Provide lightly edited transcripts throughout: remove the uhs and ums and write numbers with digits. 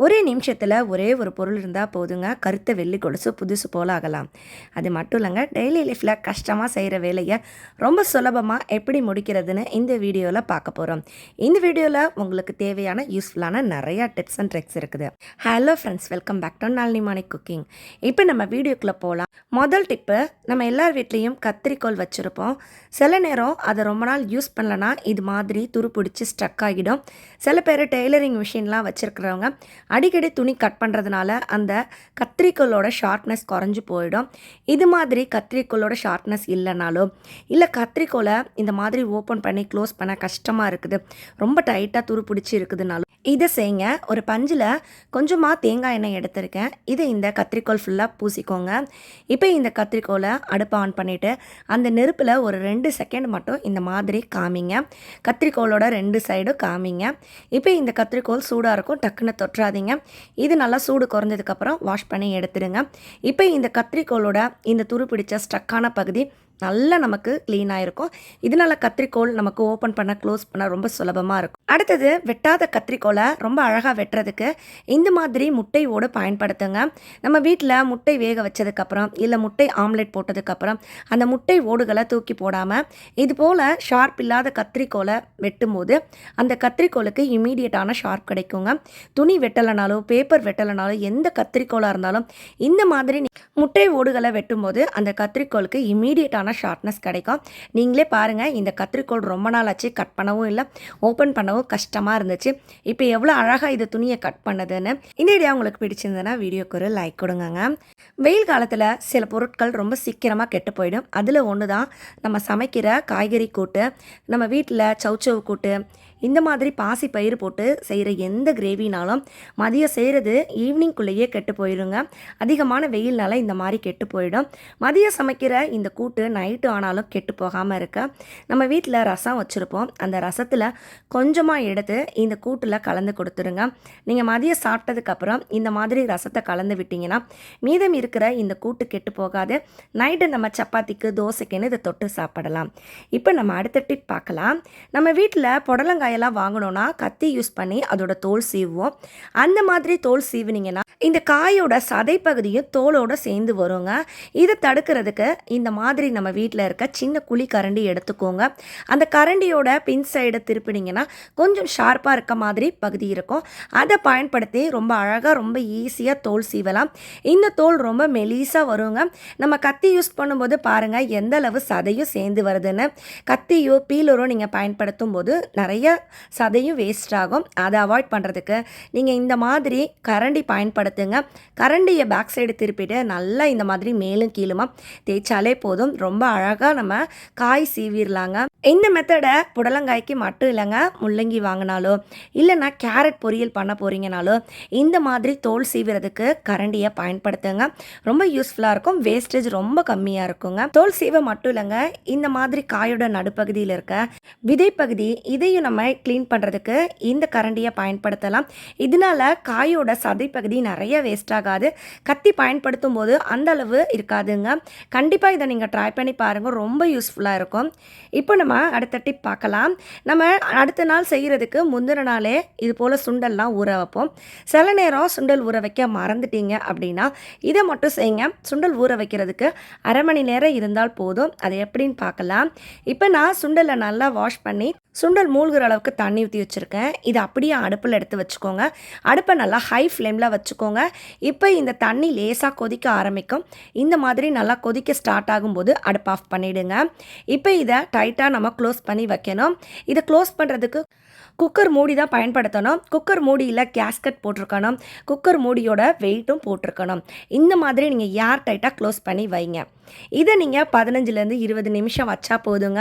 ஒரே நிமிஷத்தில் ஒரே ஒரு பொருள் இருந்தால் போதுங்க, கருத்த வெள்ளி கொலுசு புதுசு போல் ஆகலாம். அது மட்டும் இல்லைங்க, டெய்லி லைஃப்பில் கஷ்டமாக செய்கிற வேலையை ரொம்ப சுலபமாக எப்படி முடிக்கிறதுன்னு இந்த வீடியோவில் பார்க்க போகிறோம். இந்த வீடியோவில் உங்களுக்கு தேவையான யூஸ்ஃபுல்லான நிறையா டிப்ஸ் அண்ட் ட்ரிக்ஸ் இருக்குது. Hello friends, welcome back to Nalini morning cooking. இப்போ நம்ம வீடியோக்குள்ளே போகலாம். முதல் டிப்பு, நம்ம எல்லார் வீட்லேயும் கத்திரிக்கோல் வச்சுருப்போம். சில நேரம் அதை ரொம்ப நாள் யூஸ் பண்ணலன்னா இது மாதிரி துரு பிடிச்சி ஸ்ட்ரக் ஆகிடும். சில பேர் டெய்லரிங் மிஷின்லாம் வச்சுருக்கிறவங்க அடிக்கடி துணி கட் பண்ணுறதுனால அந்த கத்திரிக்கோலோட ஷார்ப்னஸ் குறைஞ்சி போயிடும். இது மாதிரி கத்திரிக்கோலோட ஷார்ப்னஸ் இல்லைனாலோ, இல்லை கத்திரிக்கோலை இந்த மாதிரி ஓப்பன் பண்ணி க்ளோஸ் பண்ண கஷ்டமாக இருக்குது, ரொம்ப டைட்டாக துரு பிடிச்சி இருக்குதுனாலும் இதை செய்யுங்க. ஒரு பஞ்சில் கொஞ்சமாக தேங்காய் எண்ணெய் எடுத்திருக்கேன். இதை இந்த கத்திரிக்கோல் ஃபுல்லாக பூசிக்கோங்க. இப்போ இந்த கத்திரிக்கோலை அடுப்பை ஆன் பண்ணிவிட்டு அந்த நெருப்பில் ஒரு 2 செகண்ட் மட்டும் இந்த மாதிரி காமிங்க. கத்திரிக்கோலோட 2 சைடும் காமிங்க. இப்போ இந்த கத்திரிக்கோல் சூடாக இருக்கும், டக்குன்னு தொற்றாதீங்க. இது நல்லா சூடு குறைஞ்சதுக்கப்புறம் வாஷ் பண்ணி எடுத்துடுங்க. இப்போ இந்த கத்திரிக்கோலோட இந்த துரு பிடிச்ச ஸ்ட்ரக்கான பகுதி நல்லா நமக்கு க்ளீனாக இருக்கும். இதனால் கத்திரிக்கோல் நமக்கு ஓப்பன் பண்ண க்ளோஸ் பண்ண ரொம்ப சுலபமாக இருக்கும். அடுத்தது, வெட்டாத கத்திரிக்கோலை ரொம்ப அழகாக வெட்டுறதுக்கு இந்த மாதிரி முட்டை ஓடு பயன்படுத்துங்க. நம்ம வீட்டில் முட்டை வேக வச்சதுக்கப்புறம் இல்லை முட்டை ஆம்லெட் போட்டதுக்கப்புறம் அந்த முட்டை ஓடுகளை தூக்கி போடாமல் இது போல் ஷார்ப் இல்லாத கத்திரிக்கோலை வெட்டும்போது அந்த கத்திரிக்கோலுக்கு இமீடியட்டான ஷார்ப் கிடைக்குங்க. துணி வெட்டலைனாலோ பேப்பர் வெட்டலைனாலோ எந்த கத்திரிக்கோலாக இருந்தாலும் இந்த மாதிரி முட்டை ஓடுகளை வெட்டும்போது அந்த கத்திரிக்கோலுக்கு இமீடியட்டான ஷார்ப்னஸ் கிடைக்கும். நீங்களே பாருங்கள், இந்த கத்திரிக்கோல் ரொம்ப நாள் ஆச்சு, கட் பண்ணவும் இல்லை, ஓப்பன் பண்ணவும் கஷ்டமாக இருந்துச்சு. இப்போ எவ்வளோ அழகாக இது துணியை கட் பண்ணதுன்னு. இந்த வீடியோ உங்களுக்கு பிடிச்சிருந்ததுன்னா வீடியோக்கு ஒரு லைக் கொடுங்க. வெயில் காலத்தில் சில பொருட்கள் ரொம்ப சீக்கிரமாக கெட்டு போயிடும். அதில் ஒன்று தான் நம்ம சமைக்கிற காய்கறி கூட்டு. நம்ம வீட்டில் சவுச்சவு கூட்டு இந்த மாதிரி பாசி பயிர் போட்டு செய்கிற எந்த கிரேவினாலும் மதியம் செய்கிறது ஈவினிங்குள்ளேயே கெட்டு போயிடுங்க. அதிகமான வெயில்னால இந்த மாதிரி கெட்டு போயிடும். மதியம் சமைக்கிற இந்த கூட்டு நைட்டு ஆனாலும் கெட்டு போகாமல் இருக்க நம்ம வீட்டில் ரசம் வச்சுருப்போம். அந்த ரசத்தில் கொஞ்சமாக எடுத்து இந்த கூட்டில் கலந்து கொடுத்துருங்க. நீங்கள் மதியம் சாப்பிட்டதுக்கப்புறம் இந்த மாதிரி ரசத்தை கலந்து விட்டிங்கன்னா மீதம் இருக்கிற இந்த கூட்டு கெட்டு போகாது. நைட்டு நம்ம சப்பாத்திக்கு தோசைக்குன்னு இதை தொட்டு சாப்பிடலாம். இப்போ நம்ம அடுத்த டிப் பார்க்கலாம். நம்ம வீட்டில் புடலங்காய் எல்லாம் வாங்கணும்னா கத்தி யூஸ் பண்ணி அதோட தோல் சீவுவோம். அந்த மாதிரி தோல் சீவுனீங்கன்னா இந்த காயோட சதை பகுதியும் தோலோட சேர்ந்து வருங்க. இதை தடுக்கிறதுக்கு இந்த மாதிரி நம்ம வீட்டில் இருக்க சின்ன குழி கரண்டி எடுத்துக்கோங்க. அந்த கரண்டியோட பின் சைடை திருப்பினீங்கன்னா கொஞ்சம் ஷார்ப்பாக இருக்க மாதிரி பகுதி இருக்கும். அதை பயன்படுத்தி ரொம்ப அழகாக ரொம்ப ஈஸியாக தோல் சீவலாம். இந்த தோல் ரொம்ப மெலிசாக வருங்க. நம்ம கத்தி யூஸ் பண்ணும்போது பாருங்கள் எந்த அளவு சதையும் சேர்ந்து வருதுன்னு. கத்தியோ பீலரோ நீங்கள் பயன்படுத்தும் போது நிறைய சதையும் வேஸ்ட் ஆகும். அதை அவாய்ட் பண்ணுறதுக்கு நீங்கள் இந்த மாதிரி கரண்டி பயன்படுத்துங்க. கரண்டியை பேக் சைடு திருப்பிட்டு நல்லா இந்த மாதிரி மேலும் கீழுமா தேய்ச்சாலே போதும். ரொம்ப அழகாக நம்ம காய் சீவிடலாங்க. இந்த மெத்தடை புடலங்காய்க்கு மட்டும் இல்லைங்க, முள்ளங்கி வாங்கினாலோ இல்லைன்னா கேரட் பொரியல் பண்ண போகிறீங்கனாலோ இந்த மாதிரி தோல் சீவுறதுக்கு கரண்டியை பயன்படுத்துங்க. ரொம்ப யூஸ்ஃபுல்லாக இருக்கும். வேஸ்டேஜ் ரொம்ப கம்மியாக இருக்குங்க. தோல் சீவை மட்டும் இல்லைங்க, இந்த மாதிரி காயோட நடுப்பகுதியில் இருக்க விதைப்பகுதி இதையும் நம்ம க்ளீன் பண்ணுறதுக்கு இந்த கரண்டியை பயன்படுத்தலாம். இதனால காயோட சதைப்பகுதி நிறைய வேஸ்ட் ஆகாது. கத்தி பயன்படுத்தும் போது அந்த அளவு இருக்காதுங்க. கண்டிப்பாக இதை நீங்கள் ட்ரை பண்ணி பாருங்கள், ரொம்ப யூஸ்ஃபுல்லாக இருக்கும். இப்போ நம்ம அடுத்த டிப் பார்க்கலாம். நம்ம அடுத்த நாள் செய்கிறதுக்கு முந்தின நாளே இது போல் சுண்டல்லாம் ஊற வைப்போம். சில நேரம் சுண்டல் ஊற வைக்க மறந்துட்டீங்க அப்படின்னா இதை மட்டும் செய்யுங்க. சுண்டல் ஊற வைக்கிறதுக்கு அரை மணி நேரம் இருந்தால் போதும். அது எப்படின்னு பார்க்கலாம். இப்போ நான் சுண்டலை நல்லா வாஷ் பண்ணி சுண்டல் மூழ்கிற அளவுக்கு தண்ணி ஊற்றி வச்சுருக்கேன். இதை அப்படியே அடுப்பில் எடுத்து வச்சுக்கோங்க. அடுப்பை நல்லா ஹை ஃப்ளேமில் வச்சுக்கோங்க. இப்போ இந்த தண்ணி லேசாக கொதிக்க ஆரம்பிக்கும். இந்த மாதிரி நல்லா கொதிக்க ஸ்டார்ட் ஆகும்போது அடுப்பு ஆஃப் பண்ணிவிடுங்க. இப்போ இதை டைட்டாக நம்ம க்ளோஸ் பண்ணி வைக்கணும். இதை க்ளோஸ் பண்ணுறதுக்கு குக்கர் மூடி தான் பயன்படுத்தணும். குக்கர் மூடியில் கேஸ்கட் போட்டிருக்கணும். குக்கர் மூடியோட வெயிட்டும் போட்டிருக்கணும். இந்த மாதிரி நீங்கள் ஏர் டைட்டாக க்ளோஸ் பண்ணி வைங்க. இதை நீங்கள் 15லேருந்து 20 நிமிஷம் வச்சா போதுங்க.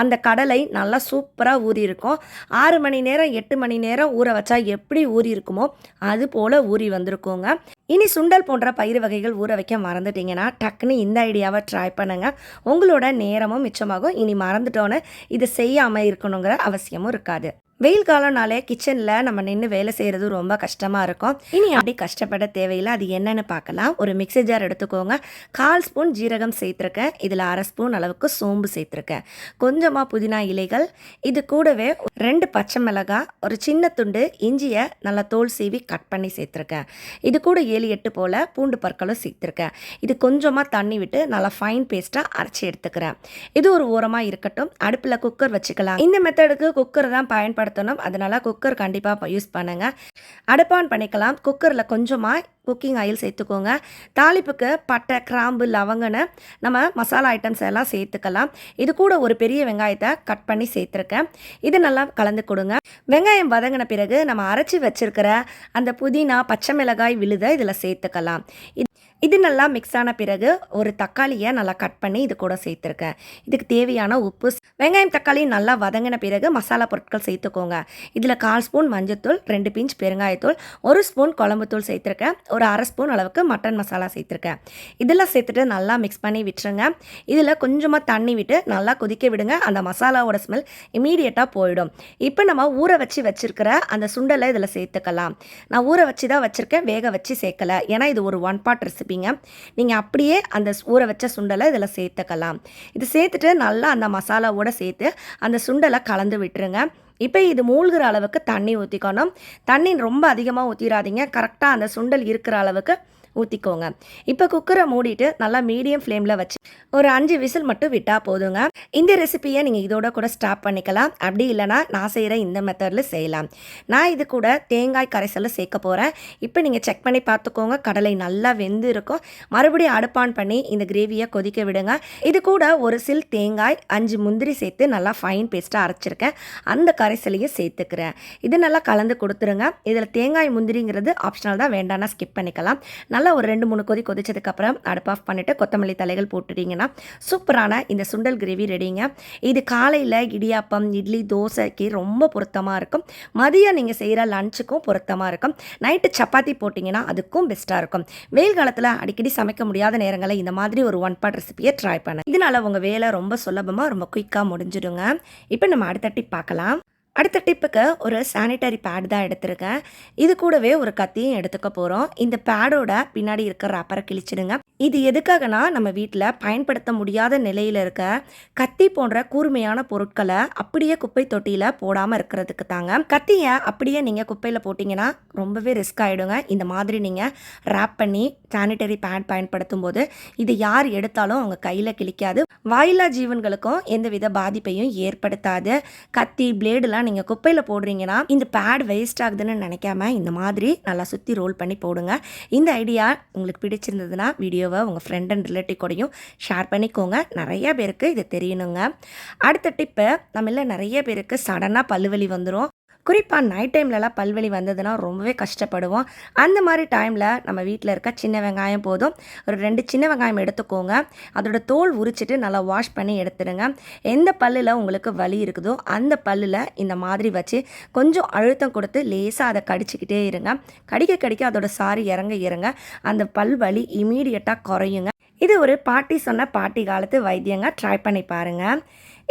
அந்த கடலை நல்லா சூப்பராக ஊறி இருக்கும். 6 மணி நேரம் 8 மணி நேரம் ஊற வச்சா எப்படி ஊறி இருக்குமோ அது போல் ஊறி வந்திருக்குங்க. இனி சுண்டல் போன்ற பயிர் வகைகள் ஊற வைக்க மறந்துட்டீங்கன்னா டக்குன்னு இந்த ஐடியாவை ட்ரை பண்ணுங்கள். உங்களோட நேரமும் மிச்சமாகும். இனி மறந்துட்டோன்னு இதை செய்யாமல் இருக்கணுங்கிற அவசியமும் இருக்காது. வெயில் காலம்னாலே கிச்சனில் நம்ம நின்று வேலை செய்கிறது ரொம்ப கஷ்டமாக இருக்கும். இனி அப்படி கஷ்டப்பட தேவையில்லை. அது என்னென்னு பார்க்கலாம். ஒரு மிக்ஸி ஜார் எடுத்துக்கோங்க. 1/4 ஸ்பூன் ஜீரகம் சேர்த்துருக்கேன். இதில் 1/2 ஸ்பூன் அளவுக்கு சோம்பு சேர்த்துருக்கேன். கொஞ்சமாக புதினா இலைகள், இது கூடவே 2 பச்சை மிளகாய், ஒரு சின்ன துண்டு இஞ்சியை நல்லா தோல் சீவி கட் பண்ணி சேர்த்துருக்கேன். இது கூட 7-8 போல் பூண்டு பற்களும் சேர்த்துருக்கேன். இது கொஞ்சமாக தண்ணி விட்டு நல்லா ஃபைன் பேஸ்ட்டாக அரைச்சி எடுத்துக்கிறேன். இது ஒரு ஓரமாக இருக்கட்டும். அடுப்பில் குக்கர் வச்சுக்கலாம். இந்த மெத்தடுக்கு குக்கர் தான் பயன்படுத்தணும். அதனால குக்கர் கண்டிப்பாக யூஸ் பண்ணுங்க. அடுப்பு ஆன் பண்ணிக்கலாம். குக்கரில் கொஞ்சமாக குக்கிங் ஆயில் சேர்த்துக்கோங்க. தாளிப்புக்கு பட்டை, கிராம்பு, லவங்கன்னு நம்ம மசாலா ஐட்டம்ஸ் எல்லாம் சேர்த்துக்கலாம். இது கூட ஒரு பெரிய வெங்காயத்தை கட் பண்ணி சேர்த்துருக்கேன். இது நல்லா கலந்து கொடுங்க. வெங்காயம் வதங்கின பிறகு நம்ம அரைச்சி வச்சிருக்கிற அந்த புதினா, பச்சை மிளகாய் விழுதை இதில் சேர்த்துக்கலாம். இது நல்லா மிக்ஸ் ஆன பிறகு ஒரு தக்காளியை நல்லா கட் பண்ணி இது கூட சேர்த்துருக்கேன். இதுக்கு தேவையான உப்பு, வெங்காயம் தக்காளி நல்லா வதங்கின பிறகு மசாலா பொருட்கள் சேர்த்துக்கோங்க. இதில் 1/4 ஸ்பூன் மஞ்சத்தூள், 2 பிஞ்ச் பெருங்காயத்தூள், 1 ஸ்பூன் குழம்புத்தூள் சேர்த்துருக்கேன். ஒரு 1/2 ஸ்பூன் அளவுக்கு மட்டன் மசாலா சேர்த்துருக்கேன். இதெல்லாம் சேர்த்துட்டு நல்லா மிக்ஸ் பண்ணி விட்டுருங்க. இதில் கொஞ்சமாக தண்ணி விட்டு நல்லா கொதிக்க விடுங்க. அந்த மசாலாவோட ஸ்மெல் இமீடியட்டாக போயிடும். இப்போ நம்ம ஊற வச்சிருக்கிற அந்த சுண்டலை இதில் சேர்த்துக்கலாம். நான் ஊற வச்சு தான் வச்சுருக்கேன், வேக வச்சு சேர்க்கலை. ஏன்னா இது ஒரு 1 பார்ட் ரெசிபி. நீங்கள் அப்படியே அந்த ஊற வச்ச சுண்டலை இதில் சேர்த்துக்கலாம். இது சேர்த்துட்டு நல்லா அந்த மசாலாவோட சேர்த்து அந்த சுண்டலை கலந்து விட்டுருங்க. இப்போ இது மூழ்கிற அளவுக்கு தண்ணி ஊற்றிக்கணும். தண்ணி ரொம்ப அதிகமாக ஊற்றிடாதீங்க. கரெக்டாக அந்த சுண்டல் இருக்கிற அளவுக்கு ஊற்றிக்கோங்க. இப்போ குக்கரை மூடிட்டு நல்லா மீடியம் ஃப்ளேமில் வச்சு ஒரு 5 விசில் மட்டும் விட்டால் போதுங்க. இந்த ரெசிபியை நீங்கள் இதோட கூட ஸ்டாப் பண்ணிக்கலாம். அப்படி இல்லைனா நான் செய்கிற இந்த மெத்தடில் செய்யலாம். நான் இது கூட தேங்காய் கரைசலை சேர்க்க போகிறேன். இப்போ நீங்கள் செக் பண்ணி பார்த்துக்கோங்க. கடலை நல்லா வெந்து இருக்கும். மறுபடியும் அடுப்பான் பண்ணி இந்த கிரேவியை கொதிக்க விடுங்க. இது கூட ஒரு சில் தேங்காய், 5 முந்திரி சேர்த்து நல்லா ஃபைன் பேஸ்ட்டாக அரைச்சிருக்கேன். அந்த கரைசலையும் சேர்த்துக்கிறேன். இது நல்லா கலந்து கொடுத்துருங்க. இதில் தேங்காய் முந்திரிங்கிறது ஆப்ஷனல் தான், வேண்டாம்னா ஸ்கிப் பண்ணிக்கலாம். நல்லா ஒரு 2-3 கொதி கொதிச்சதுக்கப்புறம் அடுப்பு ஆஃப் பண்ணிவிட்டு கொத்தமல்லி தலைகள் போட்டுட்டிங்கன்னா சூப்பரான இந்த சுண்டல் கிரேவி ரெடிங்க. இது காலையில் இடியாப்பம், இட்லி, தோசைக்கு ரொம்ப பொருத்தமாக இருக்கும். மதியம் நீங்கள் செய்கிற லஞ்சுக்கும் பொருத்தமாக இருக்கும். நைட்டு சப்பாத்தி போட்டிங்கன்னா அதுக்கும் பெஸ்ட்டாக இருக்கும். வெயில் காலத்தில் அடிக்கடி சமைக்க முடியாத நேரங்களில் இந்த மாதிரி ஒரு 1 பார்ட் ரெசிபியை ட்ரை பண்ணேன். இதனால் உங்கள் வேலை ரொம்ப சுலபமாக, ரொம்ப குயிக்காக முடிஞ்சிடுங்க. இப்போ நம்ம அடுத்த டிப் பார்க்கலாம். அடுத்த டிப்புக்கு ஒரு சானிட்டரி பேட் தான் எடுத்திருக்கேன். இது கூடவே ஒரு கத்தியும் எடுத்துக்க போகிறோம். இந்த பேடோட பின்னாடி இருக்கிற ரப்பரை கிழிச்சிடுங்க. இது எதுக்காகனா நம்ம வீட்டில் பயன்படுத்த முடியாத நிலையில் இருக்க கத்தி போன்ற கூர்மையான பொருட்களை அப்படியே குப்பை தொட்டியில் போடாமல் இருக்கிறதுக்கு தாங்க. கத்தியை அப்படியே நீங்கள் குப்பையில் போட்டிங்கன்னா ரொம்பவே ரிஸ்க் ஆகிடுங்க. இந்த மாதிரி நீங்கள் ரேப் பண்ணி சானிட்டரி பேட் பயன்படுத்தும் போது இது யார் எடுத்தாலும் அவங்க கையில் கிழிக்காது. வாயில்லா ஜீவன்களுக்கும் எந்தவித பாதிப்பையும் ஏற்படுத்தாது. கத்தி, பிளேடுலாம் நீங்கள் குப்பையில் போடுறீங்கன்னா இந்த பேட் வேஸ்ட் ஆகுதுன்னு நினைக்காம இந்த மாதிரி நல்லா சுற்றி ரோல் பண்ணி போடுங்க. இந்த ஐடியா உங்களுக்கு பிடிச்சிருந்ததுன்னா வீடியோவை உங்கள் ஃப்ரெண்ட் அண்ட் ரிலேட்டிவ் கூடயும் ஷேர் பண்ணிக்கோங்க. நிறைய பேருக்கு இது தெரியணுங்க. அடுத்த டிப்பு, நம்மள நிறைய பேருக்கு சடனாக பல்வலி வந்துடும். குறிப்பாக நைட் டைம்லலாம் பல்வலி வந்ததுன்னா ரொம்பவே கஷ்டப்படுவோம். அந்த மாதிரி டைமில் நம்ம வீட்டில் இருக்க சின்ன வெங்காயம் போதும். ஒரு 2 சின்ன வெங்காயம் எடுத்துக்கோங்க. அதோட தோல் உரிச்சிட்டு நல்லா வாஷ் பண்ணி எடுத்துடுங்க. எந்த பல்லில் உங்களுக்கு வலி இருக்குதோ அந்த பல்லில் இந்த மாதிரி வச்சு கொஞ்சம் அழுத்தம் கொடுத்து லேசாக அதை கடிச்சிக்கிட்டே இருங்க. கடிக்க அதோட சாறு இறங்க அந்த பல் வலி இமீடியட்டாக குறையுங்க. இது ஒரு பாட்டி சொன்ன பாட்டி காலத்து வைத்தியங்க. ட்ரை பண்ணி பாருங்கள்.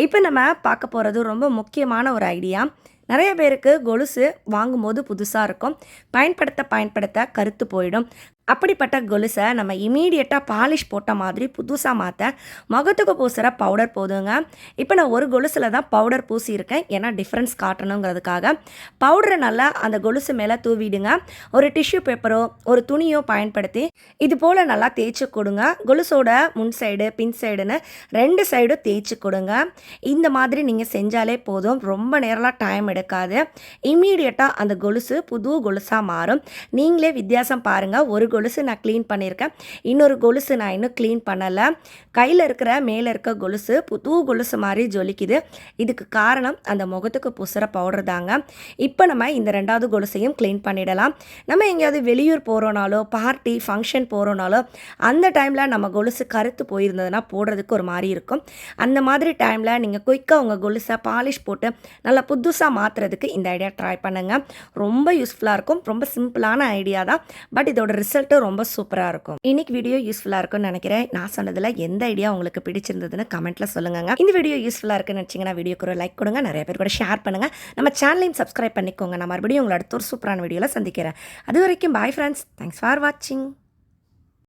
இப்போ நம்ம பார்க்க போகிறது ரொம்ப முக்கியமான ஒரு ஐடியா. நிறைய பேருக்கு கொலுசு வாங்கும்போது புதுசாக இருக்கும். பயன்படுத்த கருத்து போயிடும். அப்படிப்பட்ட கொலுசை நம்ம இமீடியட்டாக பாலிஷ் போட்ட மாதிரி புதுசாக மாற்ற முகத்துக்கு பூசுகிற பவுடர் போதுங்க. இப்போ நான் ஒரு கொலுசில் தான் பவுடர் பூசியிருக்கேன். ஏன்னா டிஃப்ரென்ஸ் காட்டணுங்கிறதுக்காக. பவுடரை நல்லா அந்த கொலுசு மேலே தூவிடுங்க. ஒரு டிஷ்யூ பேப்பரோ ஒரு துணியோ பயன்படுத்தி இது போல் நல்லா தேய்ச்சி கொடுங்க. கொலுசோட முன் சைடு, பின் சைடுன்னு 2 சைடும் தேய்ச்சி கொடுங்க. இந்த மாதிரி நீங்கள் செஞ்சாலே போதும். ரொம்ப நேரம்லாம் டைம் எடுக்காது. இமீடியட்டாக அந்த கொலுசு புது கொலுசாக மாறும். நீங்களே வித்தியாசம் பாருங்கள். ஒரு கொலுசு நான் க்ளீன் பண்ணியிருக்கேன். இன்னொரு கொலுசு நான் இன்னும் க்ளீன் பண்ணலை. கையில் இருக்கிற மேலே இருக்க கொலுசு புது கொலுசு மாதிரி ஜொலிக்குது. இதுக்கு காரணம் அந்த முகத்துக்கு பூசுகிற பவுடர் தாங்க. இப்போ நம்ம இந்த 2வது கொலுசையும் க்ளீன் பண்ணிடலாம். நம்ம எங்கேயாவது வெளியூர் போகிறோனாலோ, பார்ட்டி ஃபங்க்ஷன் போகிறோனாலோ அந்த டைமில் நம்ம கொலுசு கருத்து போயிருந்ததுன்னா போடுறதுக்கு ஒரு மாதிரி இருக்கும். அந்த மாதிரி டைமில் நீங்கள் குயிக்காக உங்கள் கொலுசை பாலிஷ் போட்டு நல்லா புதுசாக மாற்றுறதுக்கு இந்த ஐடியா ட்ரை பண்ணுங்கள். ரொம்ப யூஸ்ஃபுல்லாக இருக்கும். ரொம்ப சிம்பிளான ஐடியா தான். பட் இதோட ரிசல்ட் ரிசல்ட்டும் ரொம்ப சூப்பராக இருக்கும். இன்னைக்கு வீடியோ யூஸ்ஃபுல்லாக இருக்கும்னு நினைக்கிறேன். நான் சொன்னதில் எந்த ஐடியா உங்களுக்கு பிடிச்சிருந்ததுன்னு கமெண்ட்டில் சொல்லுங்க. இந்த வீடியோ யூஸ்ஃபுல்லாக இருக்குன்னு நினச்சிங்கன்னா வீடியோக்கு ஒரு லைக் கொடுங்க, நிறைய பேர் கூட ஷேர் பண்ணுங்கள், நம்ம சேனலையும் சப்ஸ்கிரைப் பண்ணிக்கோங்க. நான் மறுபடியும் உங்களை அடுத்த ஒரு சூப்பரான வீடியோவில் சந்திக்கிறேன். அது வரைக்கும் பாய் ஃப்ரெண்ட்ஸ், தேங்க்ஸ் ஃபார் வாட்சிங்.